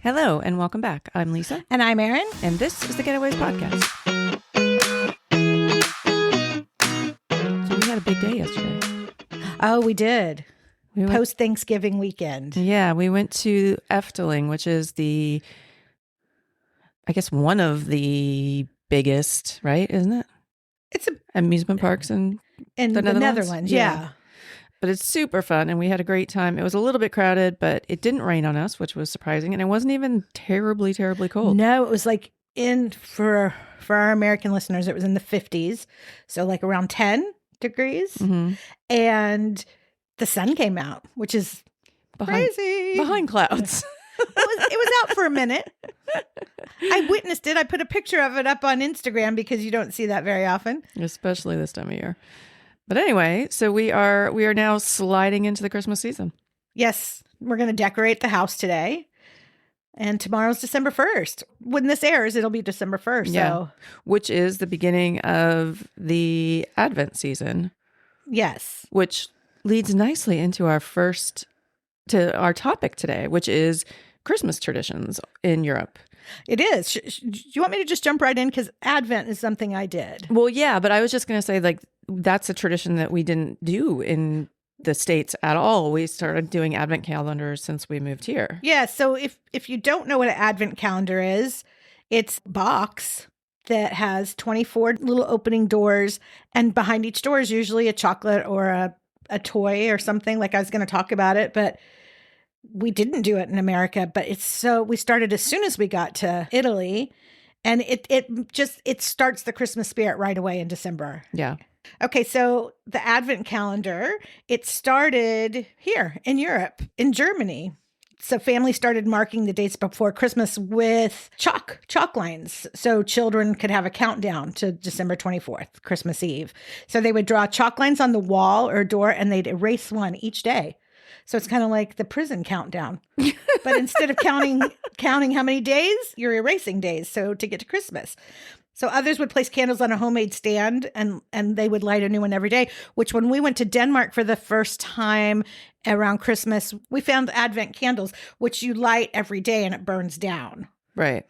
Hello and welcome back. I'm Lisa. And I'm Erin. And this is the Getaways Podcast. So we had a big day yesterday. Oh, we did. We went, Post-Thanksgiving weekend. Yeah, we went to Efteling, which is I guess one of the biggest, right? Isn't it? It's amusement parks in the Netherlands. Yeah. But it's super fun, and we had a great time. It was a little bit crowded, but it didn't rain on us, which was surprising, and it wasn't even terribly, terribly cold. No, it was like for our American listeners, it was in the 50s, so like around 10 degrees, and the sun came out, which is crazy. Behind clouds. It was out for a minute. I witnessed it. I put a picture of it up on Instagram because you don't see that very often, especially this time of year. But anyway, so we are now sliding into the Christmas season. Yes, we're going to decorate the house today. And tomorrow's December 1st. When this airs, it'll be December 1st. Yeah, so. Which is the beginning of the Advent season. Yes. Which leads nicely into our topic today, which is Christmas traditions in Europe. It is. Do you want me to just jump right in? Because Advent is something I did. Well, yeah, but I was just going to say, that's a tradition that we didn't do in the States at all. We started doing Advent calendars since we moved here. Yeah. So if you don't know what an Advent calendar is, it's a box that has 24 little opening doors. And behind each door is usually a chocolate or a toy or something. Like I was going to talk about it, but we didn't do it in America. But we started as soon as we got to Italy. And it starts the Christmas spirit right away in December. Yeah. Okay, so the Advent calendar, it started here in Europe, in Germany. So families started marking the dates before Christmas with chalk lines. So children could have a countdown to December 24th, Christmas Eve. So they would draw chalk lines on the wall or door and they'd erase one each day. So it's kind of like the prison countdown. But instead of counting how many days, you're erasing days. So to get to Christmas. So others would place candles on a homemade stand and they would light a new one every day, which when we went to Denmark for the first time around Christmas, we found Advent candles, which you light every day and it burns down. Right.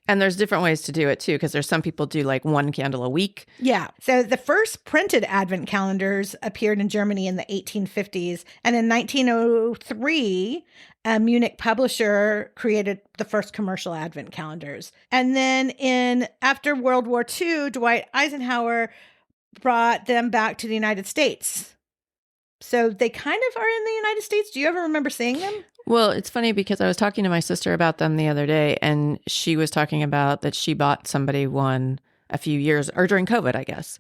And there's different ways to do it too, because there's some people do like one candle a week. Yeah. So the first printed Advent calendars appeared in Germany in the 1850s. And in 1903, a Munich publisher created the first commercial Advent calendars. And then after World War II, Dwight Eisenhower brought them back to the United States. So they kind of are in the United States. Do you ever remember seeing them? Well, it's funny because I was talking to my sister about them the other day, and she was talking about that she bought somebody one a few years, or during COVID, I guess.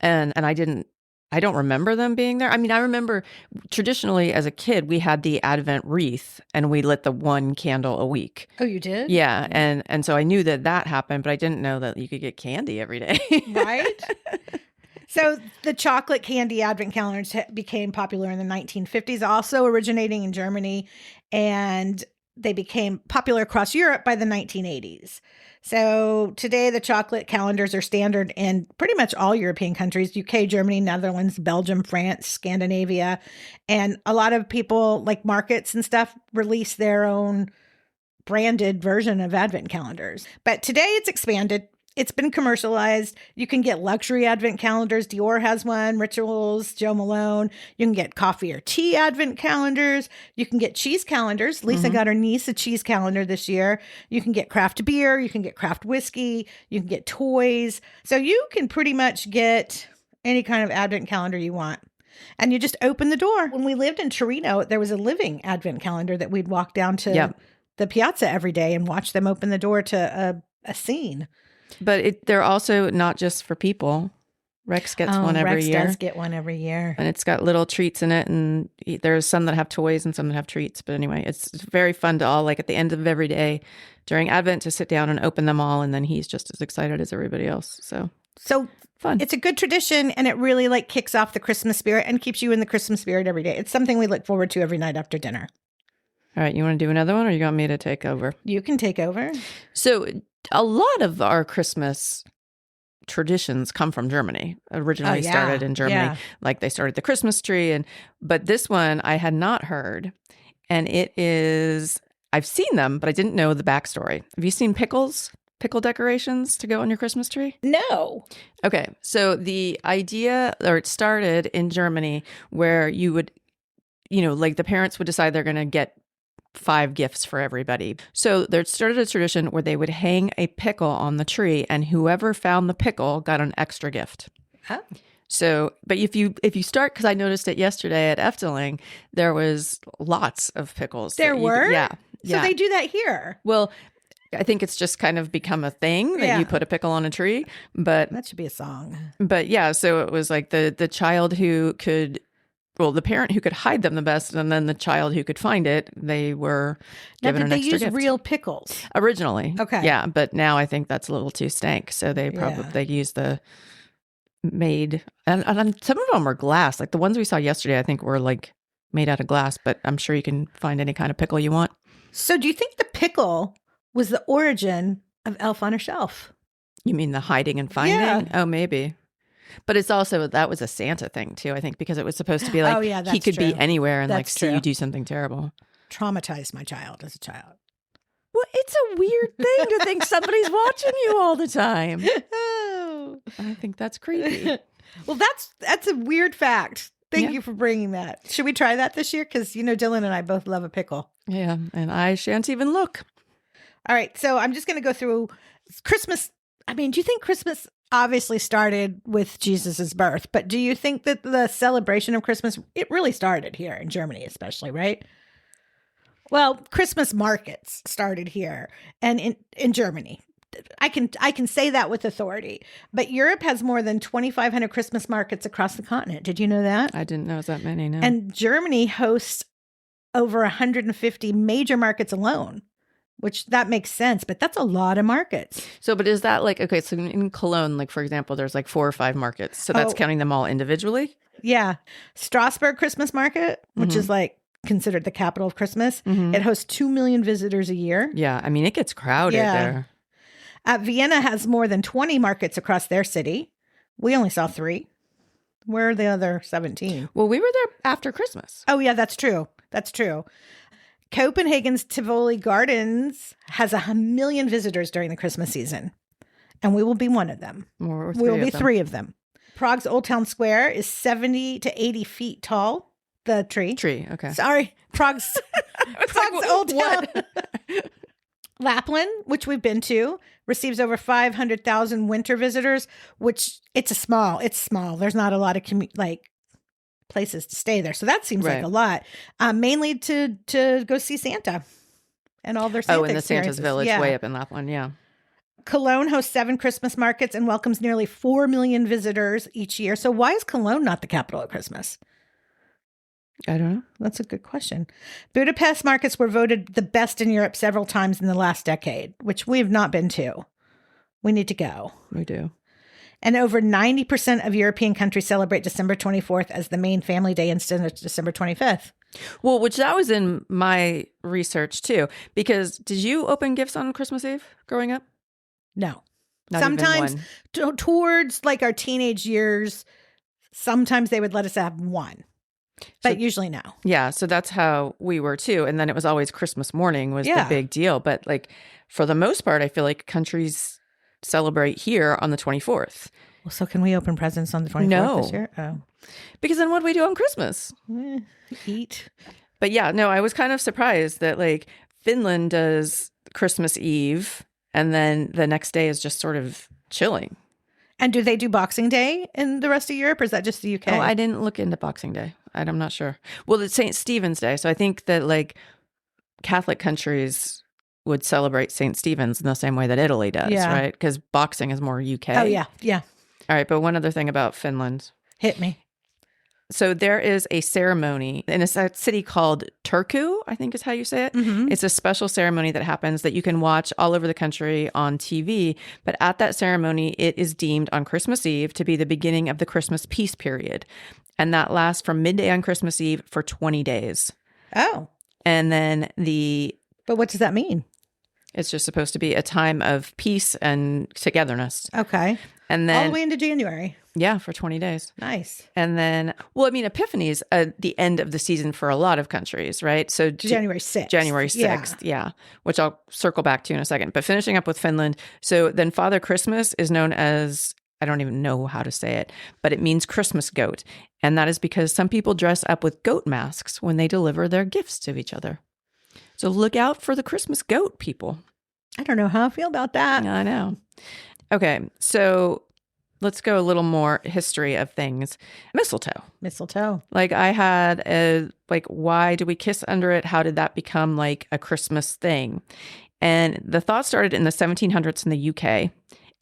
And I don't remember them being there. I mean, I remember traditionally as a kid, we had the Advent wreath and we lit the one candle a week. Oh, you did? Yeah. And so I knew that happened, but I didn't know that you could get candy every day. Right? So the chocolate candy Advent calendars became popular in the 1950s, also originating in Germany, and they became popular across Europe by the 1980s. So today the chocolate calendars are standard in pretty much all European countries, UK, Germany, Netherlands, Belgium, France, Scandinavia. And a lot of people, like markets and stuff, release their own branded version of Advent calendars. But today it's expanded. It's been commercialized. You can get luxury Advent calendars. Dior has one, Rituals, Joe Malone. You can get coffee or tea Advent calendars. You can get cheese calendars. Lisa got her niece a cheese calendar this year. You can get craft beer. You can get craft whiskey. You can get toys. So you can pretty much get any kind of Advent calendar you want. And you just open the door. When we lived in Torino, there was a living Advent calendar that we'd walk down to the piazza every day and watch them open the door to a scene. But they're also not just for people. Rex gets one every year. Rex does get one every year. And it's got little treats in it. And there's some that have toys and some that have treats. But anyway, it's very fun to all, like at the end of every day during Advent, to sit down and open them all. And then he's just as excited as everybody else. So fun. It's a good tradition. And it really kicks off the Christmas spirit and keeps you in the Christmas spirit every day. It's something we look forward to every night after dinner. All right. You want to do another one, or you want me to take over? You can take over. So a lot of our Christmas traditions come from Germany. Originally started in Germany. Like they started the Christmas tree. But this one I had not heard. And it is I've seen them, but I didn't know the backstory. Have you seen pickle decorations to go on your Christmas tree? No. Okay. So the idea, or it started in Germany where you would, like the parents would decide they're going to get 5 gifts for everybody. So there started a tradition where they would hang a pickle on the tree, and whoever found the pickle got an extra gift. Huh? So, but if you start, because I noticed it yesterday at Efteling, there was lots of pickles. There were? Yeah. So they do that here. Well, I think it's just kind of become a thing that you put a pickle on a tree, but that should be a song. But yeah, so it was like the child who could, the parent who could hide them the best, and then the child who could find it, they were given an extra gift. Did they use real pickles? Originally. Okay. Yeah, but now I think that's a little too stank, so they probably use the made, and some of them were glass. Like the ones we saw yesterday, I think were like made out of glass, but I'm sure you can find any kind of pickle you want. So do you think the pickle was the origin of Elf on a Shelf? You mean the hiding and finding? Yeah. Oh, maybe. But it's also, that was a Santa thing too, I think, because it was supposed to be like, he could be anywhere and like see you do something terrible. Traumatized my child as a child. Well, it's a weird thing to think somebody's watching you all the time. Oh. I think that's creepy. Well, that's a weird fact. Thank you for bringing that. Should we try that this year? Because, Dylan and I both love a pickle. Yeah, and I shan't even look. All right, so I'm just going to go through Christmas. I mean, do you think Christmas obviously started with Jesus's birth, but do you think that the celebration of Christmas, it really started here in Germany, especially, right? Well, Christmas markets started here and in Germany. I can say that with authority, but Europe has more than 2,500 Christmas markets across the continent. Did you know that? I didn't know it was that many, no. And Germany hosts over 150 major markets alone, which that makes sense, but that's a lot of markets. So, but is that like, okay, so in Cologne, like for example, there's like 4 or 5 markets. So that's counting them all individually? Yeah. Strasbourg Christmas Market, which is like considered the capital of Christmas. It hosts 2 million visitors a year. Yeah. I mean, it gets crowded there. Vienna has more than 20 markets across their city. We only saw 3. Where are the other 17? Well, we were there after Christmas. Oh, yeah, that's true. That's true. Copenhagen's Tivoli Gardens has 1 million visitors during the Christmas season, and we will be one of them. We will be 3 of them. Prague's Old Town Square is 70 to 80 feet tall. The tree. Okay. Sorry. Prague's Old Town. Lapland, which we've been to, receives over 500,000 winter visitors, which it's small. There's not a lot of places to stay there. So that seems like a lot, mainly to go see Santa and all their Santa in the Santa's Village way up in Lapland. Yeah. Cologne hosts 7 Christmas markets and welcomes nearly 4 million visitors each year. So why is Cologne not the capital of Christmas? I don't know. That's a good question. Budapest markets were voted the best in Europe several times in the last decade, which we have not been to. We need to go. We do. And over 90% of European countries celebrate December 24th as the main family day instead of December 25th. Well, which that was in my research too, because did you open gifts on Christmas Eve growing up? No. Not sometimes towards like our teenage years, sometimes they would let us have one. But usually no. Yeah, so that's how we were too. And then it was always Christmas morning was the big deal. But like for the most part, I feel like countries celebrate here on the 24th. Well, so can we open presents on the 24th this year? Oh. Because then what do we do on Christmas? Eat. But yeah, no, I was kind of surprised that like Finland does Christmas Eve and then the next day is just sort of chilling. And do they do Boxing Day in the rest of Europe, or is that just the UK? Oh, I didn't look into Boxing Day. I'm not sure. Well, it's St. Stephen's Day. So I think that like Catholic countries would celebrate St. Stephen's in the same way that Italy does, right? Because boxing is more UK. Oh, yeah. Yeah. All right. But one other thing about Finland. Hit me. So there is a ceremony in a city called Turku, I think is how you say it. It's a special ceremony that happens that you can watch all over the country on TV. But at that ceremony, it is deemed on Christmas Eve to be the beginning of the Christmas peace period. And that lasts from midday on Christmas Eve for 20 days. Oh. And then But what does that mean? It's just supposed to be a time of peace and togetherness. Okay. And then all the way into January. Yeah, for 20 days. Nice. And then, Epiphany is the end of the season for a lot of countries, right? So January 6th. January 6th, yeah, which I'll circle back to in a second. But finishing up with Finland. So then Father Christmas is known as, I don't even know how to say it, but it means Christmas goat. And that is because some people dress up with goat masks when they deliver their gifts to each other. So look out for the Christmas goat, people. I don't know how I feel about that. I know. Okay, so let's go a little more history of things. Mistletoe. Mistletoe. Like I had why do we kiss under it? How did that become like a Christmas thing? And the thought started in the 1700s in the UK.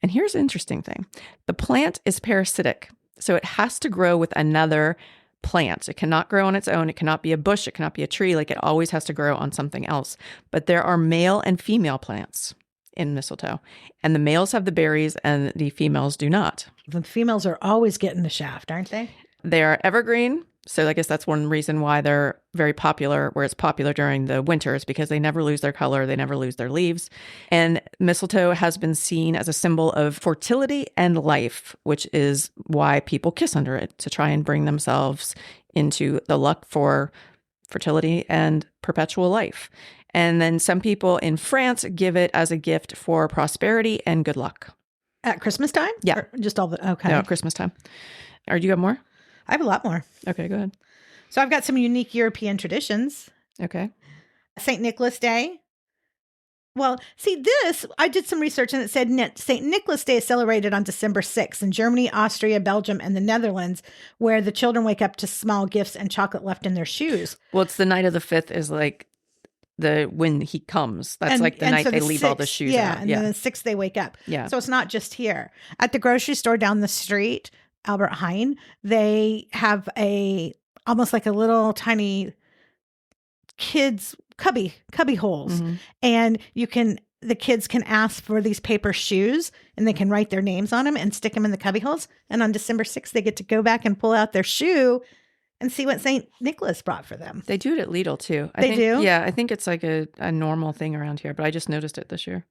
And here's an interesting thing. The plant is parasitic. So it has to grow with another plant. It cannot grow on its own. It cannot be a bush. It cannot be a tree. Like it always has to grow on something else. But there are male and female plants in mistletoe. And the males have the berries and the females do not. The females are always getting the shaft, aren't they? They are evergreen. So I guess that's one reason why they're very popular, where it's popular during the winters, because they never lose their color, they never lose their leaves. And mistletoe has been seen as a symbol of fertility and life, which is why people kiss under it, to try and bring themselves into the luck for fertility and perpetual life. And then some people in France give it as a gift for prosperity and good luck. At Christmas time? Yeah. Or just all the, okay. No, at Christmas time. Or do you have more? I have a lot more. Okay, go ahead. So I've got some unique European traditions. Okay. St. Nicholas Day. Well, see this, I did some research and it said St. Nicholas Day is celebrated on December 6th in Germany, Austria, Belgium, and the Netherlands, where the children wake up to small gifts and chocolate left in their shoes. Well, it's the night of the 5th is like when he comes. That's like the night so they leave all the shoes out. And then the 6th they wake up. Yeah. So it's not just here. At the grocery store down the street, Albert Heijn, they have almost like a little tiny kids cubby holes. Mm-hmm. And the kids can ask for these paper shoes and they can write their names on them and stick them in the cubby holes. And on December 6th, they get to go back and pull out their shoe and see what St. Nicholas brought for them. They do it at Lidl too. They do? Yeah, I think it's like a normal thing around here, but I just noticed it this year.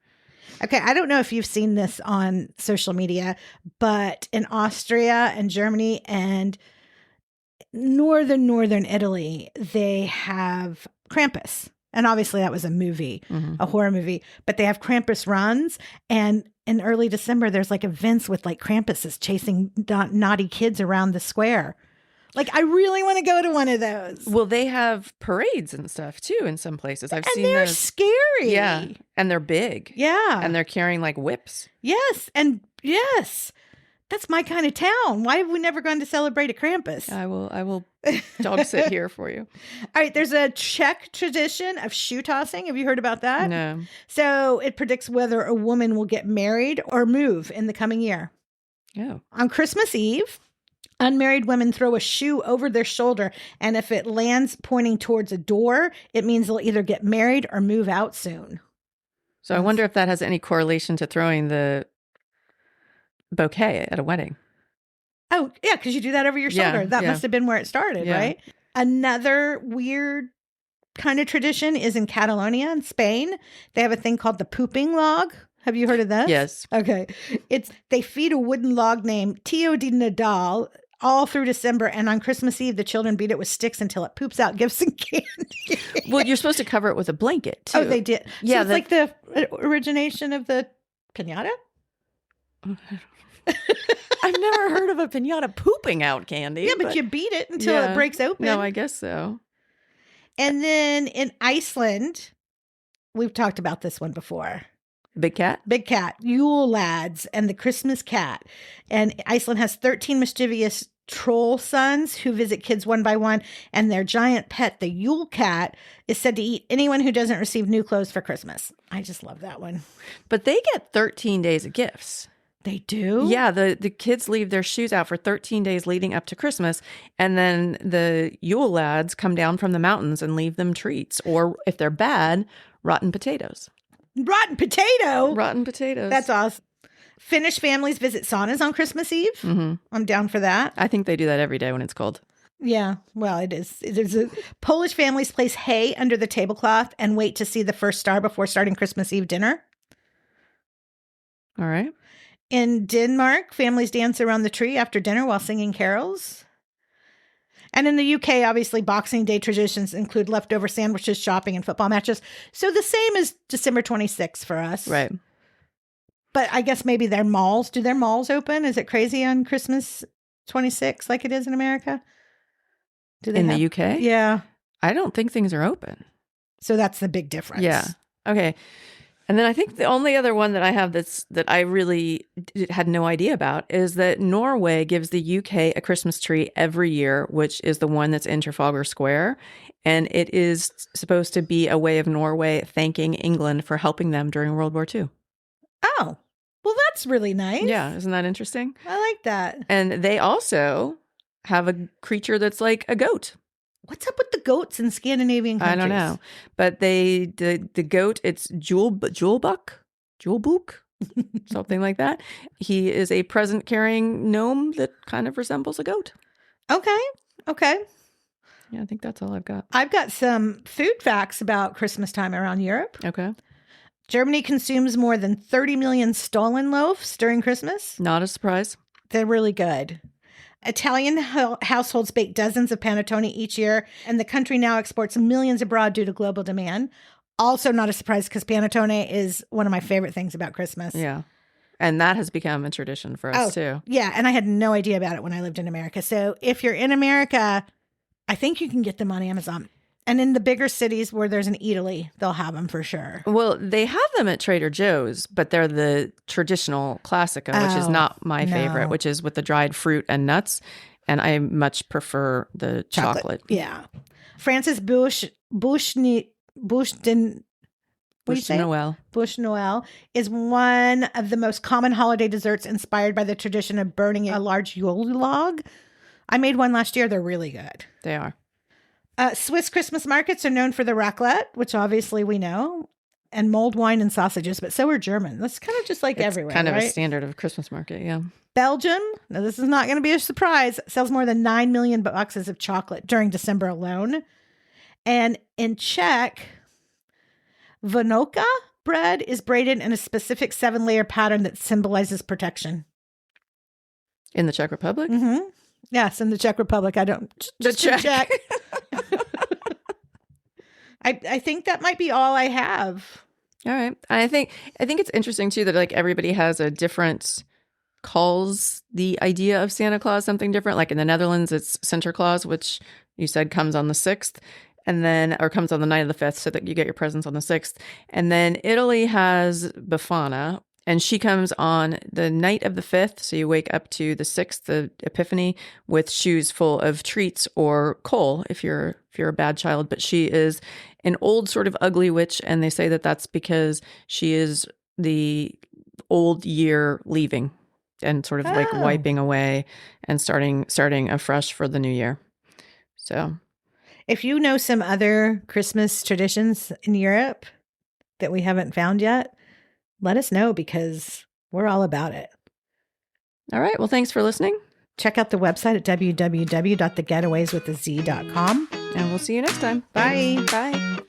Okay, I don't know if you've seen this on social media, but in Austria and Germany and northern Italy, they have Krampus. And obviously that was a movie, a horror movie, but they have Krampus runs. And in early December, there's like events with like Krampus is chasing naughty kids around the square. Like, I really want to go to one of those. Well, they have parades and stuff too in some places. I've seen they're those. Scary. Yeah. And they're big. Yeah. And they're carrying like whips. Yes. And yes, that's my kind of town. Why have we never gone to celebrate a Krampus? I will dog sit here for you. All right. There's a Czech tradition of shoe tossing. Have you heard about that? No. So it predicts whether a woman will get married or move in the coming year. Oh. On Christmas Eve, unmarried women throw a shoe over their shoulder, and if it lands pointing towards a door, it means they'll either get married or move out soon. So I wonder if that has any correlation to throwing the bouquet at a wedding. Oh, yeah, because you do that over your shoulder. That must have been where it started, right? Another weird kind of tradition is in Catalonia in Spain. They have a thing called the pooping log. Have you heard of this? Yes. Okay. They feed a wooden log named Tio de Nadal all through December, and on Christmas Eve, the children beat it with sticks until it poops out gifts and candy. Well, you're supposed to cover it with a blanket, too. Oh, they did. Yeah, so it's like the origination of the piñata? I've never heard of a piñata pooping out candy. Yeah, but you beat it until it breaks open. No, I guess so. And then in Iceland, we've talked about this one before. Big cat? Big cat, Yule lads, and the Christmas cat. And Iceland has 13 mischievous troll sons who visit kids one by one. And their giant pet, the Yule cat, is said to eat anyone who doesn't receive new clothes for Christmas. I just love that one. But they get 13 days of gifts. They do? Yeah, the kids leave their shoes out for 13 days leading up to Christmas. And then the Yule lads come down from the mountains and leave them treats. Or if they're bad, rotten potatoes. Rotten potato? Rotten potatoes. That's awesome. Finnish families visit saunas on Christmas Eve. Mm-hmm. I'm down for that. I think they do that every day when it's cold. Yeah, well, it is. Polish families place hay under the tablecloth and wait to see the first star before starting Christmas Eve dinner. All right. In Denmark, families dance around the tree after dinner while singing carols. And in the UK, obviously, Boxing Day traditions include leftover sandwiches, shopping, and football matches. So the same as December 26th for us. Right. But I guess maybe their malls. Do their malls open? Is it crazy on Christmas 26 like it is in America? Do they In the UK? Yeah. I don't think things are open. So that's the big difference. Yeah. Okay. And then I think the only other one that I have that I really had no idea about is that Norway gives the UK a Christmas tree every year, which is the one that's in Trafalgar Square. And it is supposed to be a way of Norway thanking England for helping them during World War II. Oh, well, that's really nice. Yeah. Isn't that interesting? I like that. And they also have a creature that's like a goat. What's up with the goats in Scandinavian countries? I don't know. But the goat, it's Julebuk, something like that. He is a present-carrying gnome that kind of resembles a goat. Okay. Yeah, I think that's all I've got. I've got some food facts about Christmas time around Europe. Okay. Germany consumes more than 30 million stolen loaves during Christmas. Not a surprise. They're really good. Italian households bake dozens of panettone each year, and the country now exports millions abroad due to global demand. Also not a surprise because panettone is one of my favorite things about Christmas. Yeah. And that has become a tradition for us too. Yeah, and I had no idea about it when I lived in America. So if you're in America, I think you can get them on Amazon. And in the bigger cities where there's an Italy, they'll have them for sure. Well, they have them at Trader Joe's, but they're the traditional Classica, which is not my favorite, which is with the dried fruit and nuts. And I much prefer the chocolate. Yeah. Francis Bush Noel is one of the most common holiday desserts inspired by the tradition of burning a large Yule log. I made one last year. They're really good. They are. Swiss Christmas markets are known for the raclette, which obviously we know, and mulled wine and sausages, but so are German. That's kind of just like everywhere, kind of right? a standard of Christmas market, yeah. Belgium, now this is not going to be a surprise, sells more than 9 million boxes of chocolate during December alone. And in Czech, Vanoka bread is braided in a specific 7-layer pattern that symbolizes protection. In the Czech Republic? Mm-hmm. Yes, in the Czech Republic. I don't. The Czech. I think that might be all I have. All right. I think it's interesting too that like everybody has a different calls the idea of Santa Claus something different. Like in the Netherlands, it's Sinterklaas, which you said comes on the 6th. And then, or comes on the night of the 5th, so that you get your presents on the 6th. And then Italy has Befana, and she comes on the night of the 5th. So you wake up to the 6th, the Epiphany, with shoes full of treats or coal if you're a bad child. But she is an old sort of ugly witch, and they say that that's because she is the old year leaving and sort of like wiping away and starting afresh for the new year. So. If you know some other Christmas traditions in Europe that we haven't found yet, let us know because we're all about it. All right. Well, thanks for listening. Check out the website at www.thegetawayswithaz.com. And we'll see you next time. Bye. Bye.